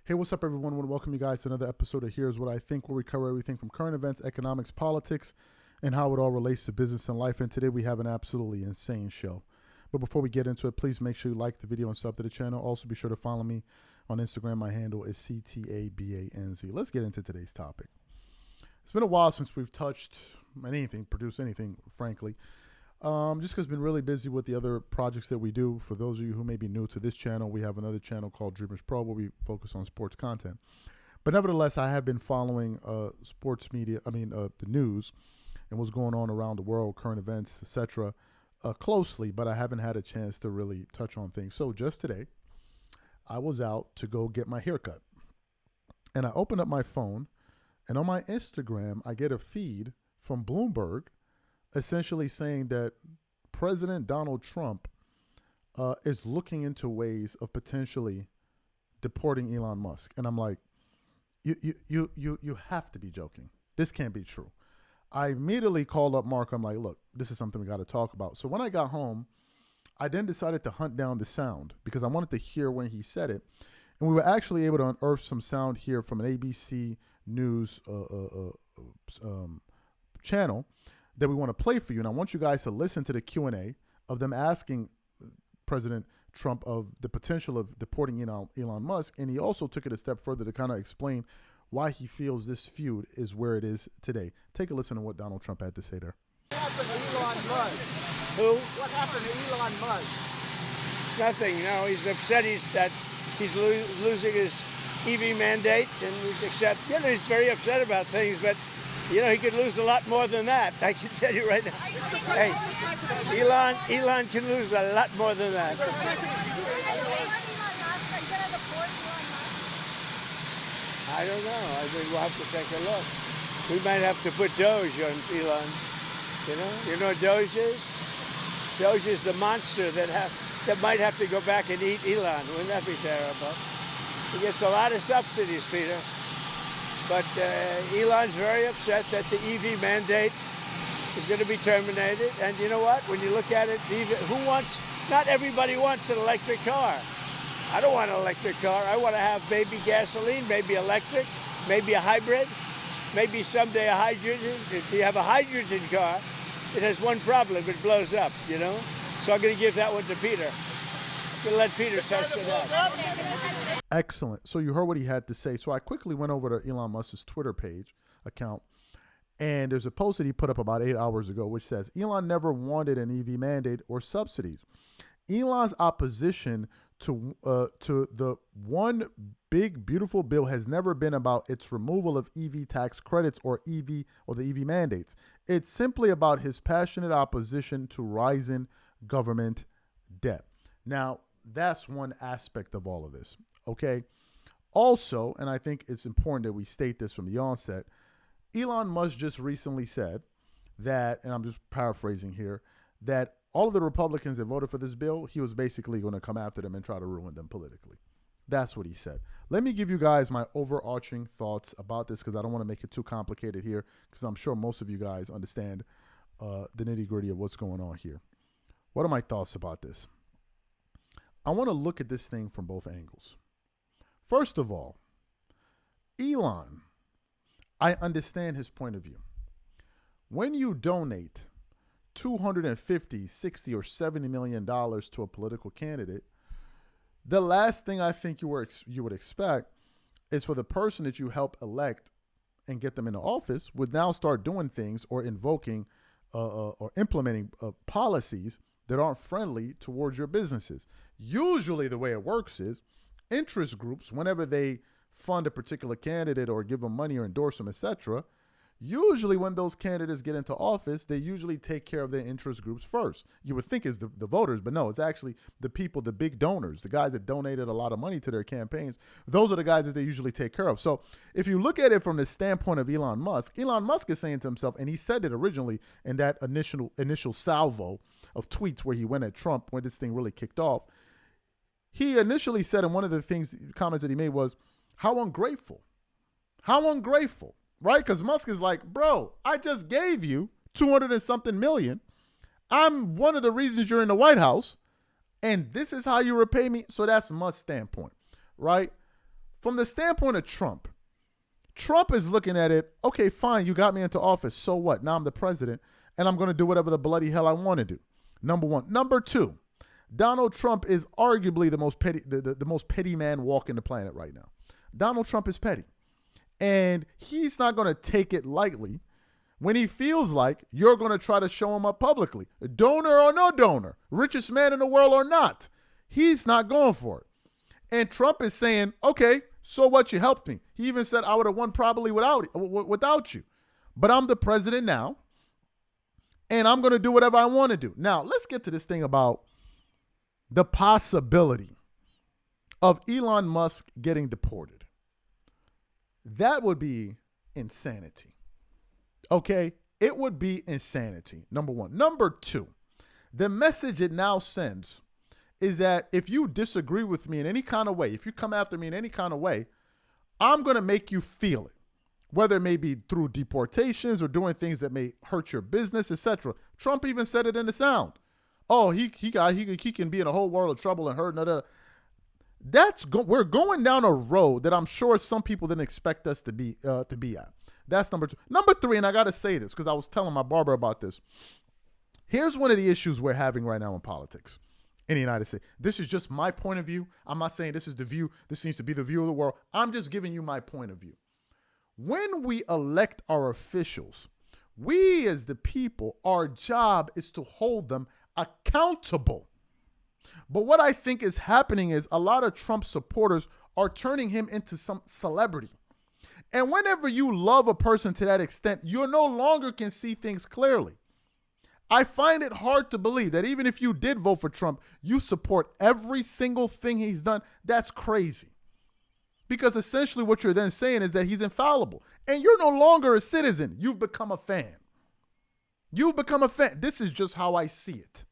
Hey, what's up, everyone? I want to welcome you guys to another episode of Here's What I Think, where we cover everything from current events, economics, politics, and how it all relates to business and life. And today we have an absolutely insane show. But before we get into it, please make sure you like the video and sub to the channel. Also, be sure to follow me on Instagram. My handle is CTABANZ. Let's get into today's topic. It's been a while since we've touched anything, produced anything, frankly. Just because I've been really busy with the other projects that we do. For those of you who may be new to this channel, we have another channel called Dreamers Pro where we focus on sports content. But nevertheless, I have been following sports media, the news and what's going on around the world, current events, etc., closely, but I haven't had a chance to really touch on things. So just today, I was out to go get my haircut. And I opened up my phone, and on my Instagram, I get a feed from Bloomberg essentially saying that President Donald Trump is looking into ways of potentially deporting Elon Musk. And I'm like, you have to be joking. This can't be true. I immediately called up Mark. I'm like, look, this is something we got to talk about. So when I got home, I then decided to hunt down the sound because I wanted to hear when he said it. And we were actually able to unearth some sound here from an ABC News channel that we want to play for you. And I want you guys to listen to the Q&A of them asking President Trump of the potential of deporting Elon Musk. And he also took it a step further to kind of explain why he feels this feud is where it is today. Take a listen to what Donald Trump had to say there. What happened to Elon Musk? Who? What happened to Elon Musk? Nothing. No, he's upset that he's losing his EV mandate, and he's very upset about things, but he could lose a lot more than that. I can tell you right now. Hey, Elon can lose a lot more than that. I don't know. I think we'll have to take a look. We might have to put Doge on Elon. You know what Doge is? Doge is the monster that might have to go back and eat Elon. Wouldn't that be terrible? He gets a lot of subsidies, Peter. But Elon's very upset that the EV mandate is going to be terminated. And you know what? When you look at it, not everybody wants an electric car. I don't want an electric car. I want to have maybe gasoline, maybe electric, maybe a hybrid, maybe someday a hydrogen. If you have a hydrogen car, it has one problem. It blows up, So I'm going to give that one to Peter. I'm going to let Peter test it out. Excellent. So you heard what he had to say. So I quickly went over to Elon Musk's Twitter account, and there's a post that he put up about 8 hours ago, which says, Elon never wanted an EV mandate or subsidies. Elon's opposition to the one big, beautiful bill has never been about its removal of EV tax credits or the EV mandates. It's simply about his passionate opposition to rising government debt. Now, that's one aspect of all of this, okay? Also, and I think it's important that we state this from the onset, Elon Musk just recently said that, and I'm just paraphrasing here, that all of the Republicans that voted for this bill, he was basically going to come after them and try to ruin them politically. That's what he said. Let me give you guys my overarching thoughts about this because I don't want to make it too complicated here because I'm sure most of you guys understand the nitty-gritty of what's going on here. What are my thoughts about this? I want to look at this thing from both angles. First of all, Elon, I understand his point of view. When you donate $250, $60, or $70 million to a political candidate, the last thing I think you would expect is for the person that you help elect and get them into office would now start doing things or invoking or implementing policies that aren't friendly towards your businesses. Usually the way it works is interest groups, whenever they fund a particular candidate or give them money or endorse them, etc., usually when those candidates get into office, they usually take care of their interest groups first. You would think it's the voters, but no, it's actually the people, the big donors, the guys that donated a lot of money to their campaigns. Those are the guys that they usually take care of. So if you look at it from the standpoint of Elon Musk is saying to himself, and he said it originally in that initial salvo of tweets where he went at Trump when this thing really kicked off. He initially said, and one of the comments that he made was, how ungrateful, right? Because Musk is like, bro, I just gave you 200 and something million. I'm one of the reasons you're in the White House, and this is how you repay me. So that's Musk's standpoint, right? from the standpoint of Trump, Trump is looking at it, okay, fine, you got me into office. So what? Now I'm the president, and I'm going to do whatever the bloody hell I want to do. Number one. Number two, Donald Trump is arguably the most petty, the most petty man walking the planet right now. Donald Trump is petty. And he's not going to take it lightly when he feels like you're going to try to show him up publicly. Donor or no donor, richest man in the world or not, he's not going for it. And Trump is saying, okay, so what, you helped me. He even said I would have won probably without you. But I'm the president now, and I'm going to do whatever I want to do. Now, let's get to this thing about the possibility of Elon Musk getting deported. That would be insanity. Okay? It would be insanity, number one. Number two, the message it now sends is that if you disagree with me in any kind of way, if you come after me in any kind of way, I'm going to make you feel it, whether it may be through deportations or doing things that may hurt your business, etc. Trump even said it in the sound. Oh, he can be in a whole world of trouble and hurt. We're going down a road that I'm sure some people didn't expect us to be at. That's number two. Number three, and I got to say this because I was telling my barber about this. Here's one of the issues we're having right now in politics in the United States. This is just my point of view. I'm not saying this is the view. This needs to be the view of the world. I'm just giving you my point of view. When we elect our officials, we as the people, our job is to hold them accountable. But what I think is happening is a lot of Trump supporters are turning him into some celebrity. And whenever you love a person to that extent, you no longer can see things clearly. I find it hard to believe that even if you did vote for Trump, you support every single thing he's done. That's crazy. Because essentially what you're then saying is that he's infallible. And you're no longer a citizen. You've become a fan. You've become a fan. This is just how I see it.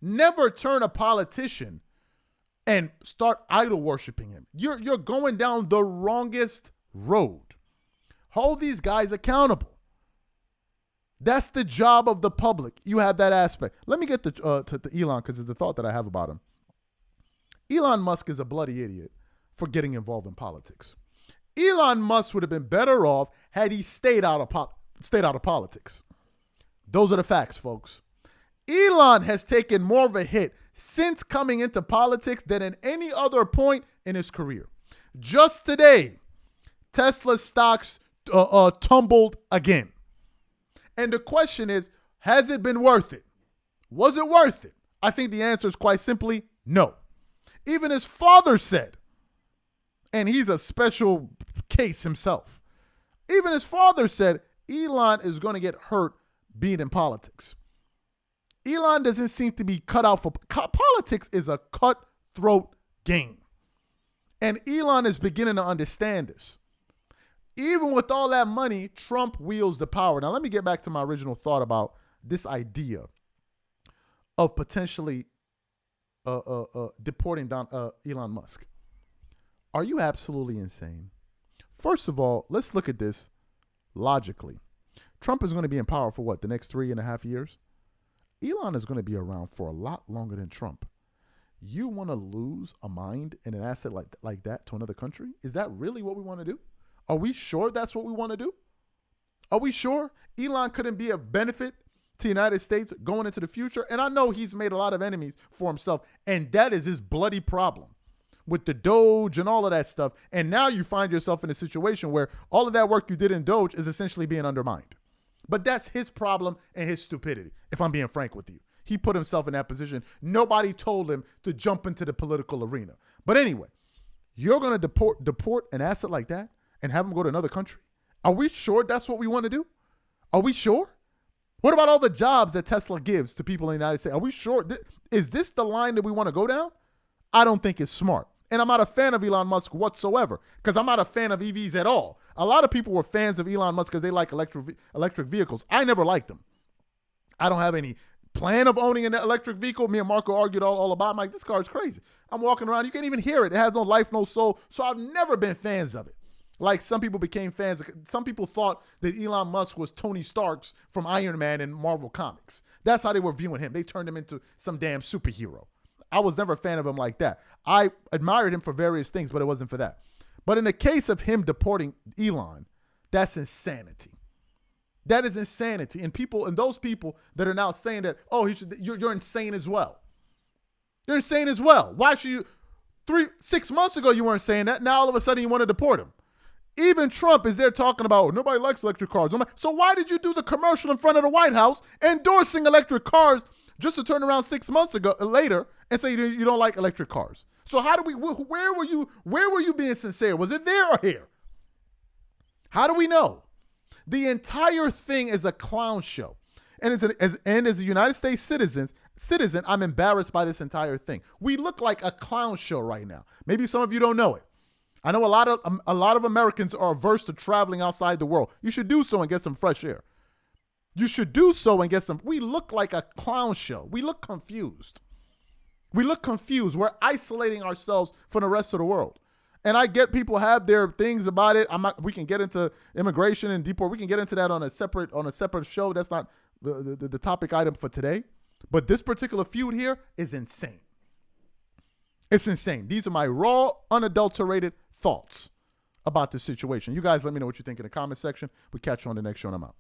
Never turn a politician and start idol worshiping him. You're going down the wrongest road. Hold these guys accountable. That's the job of the public. You have that aspect. Let me get to Elon because it's the thought that I have about him. Elon Musk is a bloody idiot for getting involved in politics. Elon Musk would have been better off had he stayed out of politics. Those are the facts, folks. Elon has taken more of a hit since coming into politics than at any other point in his career. Just today, Tesla stocks tumbled again. And the question is, has it been worth it? Was it worth it? I think the answer is quite simply no. Even his father said, and he's a special case himself, even his father said Elon is going to get hurt being in politics. Elon doesn't seem to be cut out for politics. Is a cutthroat game. And Elon is beginning to understand this. Even with all that money, Trump wields the power. Now, let me get back to my original thought about this idea of potentially deporting Elon Musk. Are you absolutely insane? First of all, let's look at this logically. Trump is going to be in power for what, the next 3.5 years? Elon is going to be around for a lot longer than Trump. You want to lose a mind and an asset like that to another country? Is that really what we want to do? Are we sure that's what we want to do? Are we sure Elon couldn't be a benefit to the United States going into the future? And I know he's made a lot of enemies for himself, and that is his bloody problem with the Doge and all of that stuff. And now you find yourself in a situation where all of that work you did in Doge is essentially being undermined. But that's his problem and his stupidity, if I'm being frank with you. He put himself in that position. Nobody told him to jump into the political arena. But anyway, you're going to deport an asset like that and have him go to another country? Are we sure that's what we want to do? Are we sure? What about all the jobs that Tesla gives to people in the United States? Are we sure? Is this the line that we want to go down? I don't think it's smart. And I'm not a fan of Elon Musk whatsoever because I'm not a fan of EVs at all. A lot of people were fans of Elon Musk because they like electric vehicles. I never liked them. I don't have any plan of owning an electric vehicle. Me and Marco argued all about it. I'm like, this car is crazy. I'm walking around. You can't even hear it. It has no life, no soul. So I've never been fans of it. Like some people became fans. Some people thought that Elon Musk was Tony Stark's from Iron Man and Marvel Comics. That's how they were viewing him. They turned him into some damn superhero. I was never a fan of him like that. I admired him for various things, but it wasn't for that. But in the case of him deporting Elon, that's insanity. That is insanity. And those people that are now saying that, oh, you're insane as well. You're insane as well. Why should you? 6 months ago, you weren't saying that. Now all of a sudden you want to deport him. Even Trump is there talking about, oh, nobody likes electric cars. So why did you do the commercial in front of the White House endorsing electric cars just to turn around 6 months ago later and say you don't like electric cars? So where were you being sincere? Was it there or here? How do we know? The entire thing is a clown show. And as a United States citizen, I'm embarrassed by this entire thing. We look like a clown show right now. Maybe some of you don't know it. I know a lot of Americans are averse to traveling outside the world. You should do so and get some fresh air. You should do so and get some. We look like a clown show. We look confused. We're isolating ourselves from the rest of the world. And I get people have their things about it. We can get into immigration and deport. We can get into that on a separate show. That's not the topic item for today. But this particular feud here is insane. It's insane. These are my raw, unadulterated thoughts about this situation. You guys let me know what you think in the comment section. We catch you on the next show and I'm out.